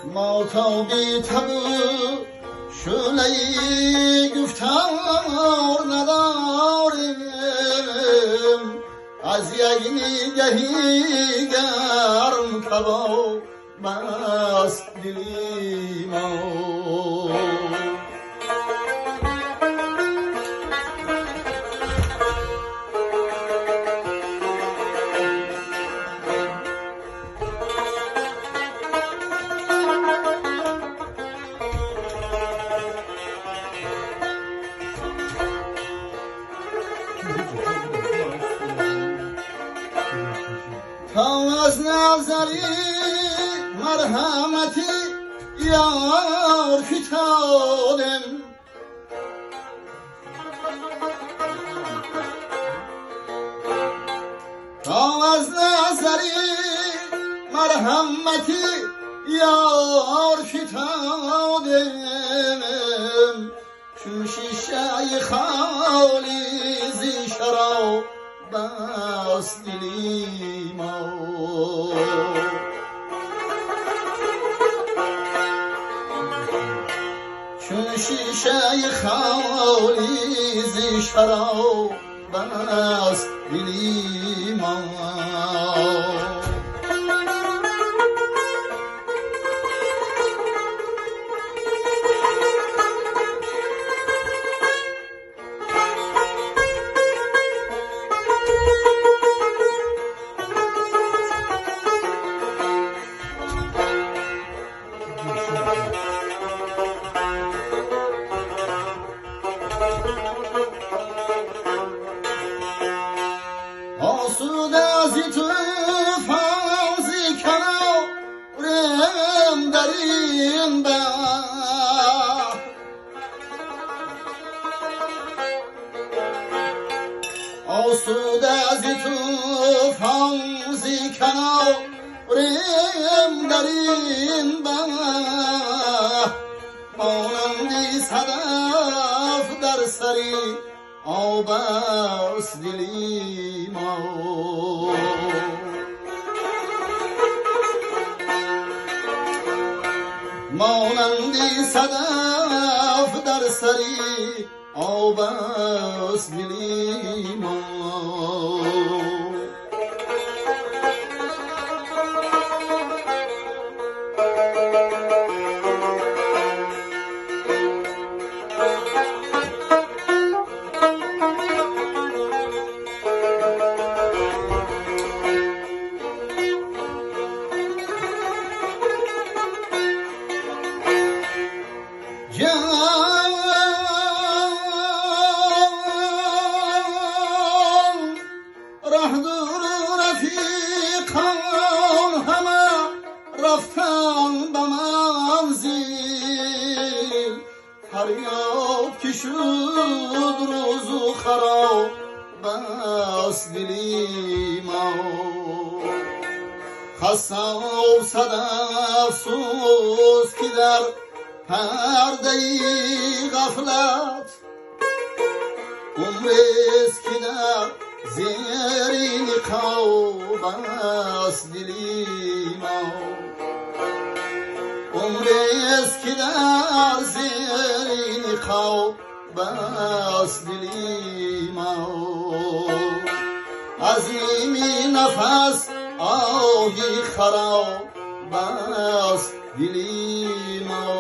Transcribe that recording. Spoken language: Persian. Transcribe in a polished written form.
ما تا بی تب شعله‌ای گفتار نداریم، از یک نگهی گرم کباب است دلی ما. تا از نظری مرحمتی یار فتادم، تا از نظری مرحمتی یار فتادم، چون شیشه خالی زی شراب بس دلی ما. چون شیشه خالی زی شراب بس دلی ما. آسوده از تو فوزی کنارم در این بحر، آسوده از تو فوزی کنارم در این بحر، مانندی صدف در سری آب است دلی ما. مانندی صدف در سری آب است دلی ما. رفیقان همه رفتن به منزل، فریاد که شد روز و خراب بس دلی ما. خسته و صد افسوس که در پرده غفلت عمریست که در زیر نقاب است دلی ما. عمریست که در زیر نقاب است دلی ما. از نیمی نفس آهی خراب است دلی ما.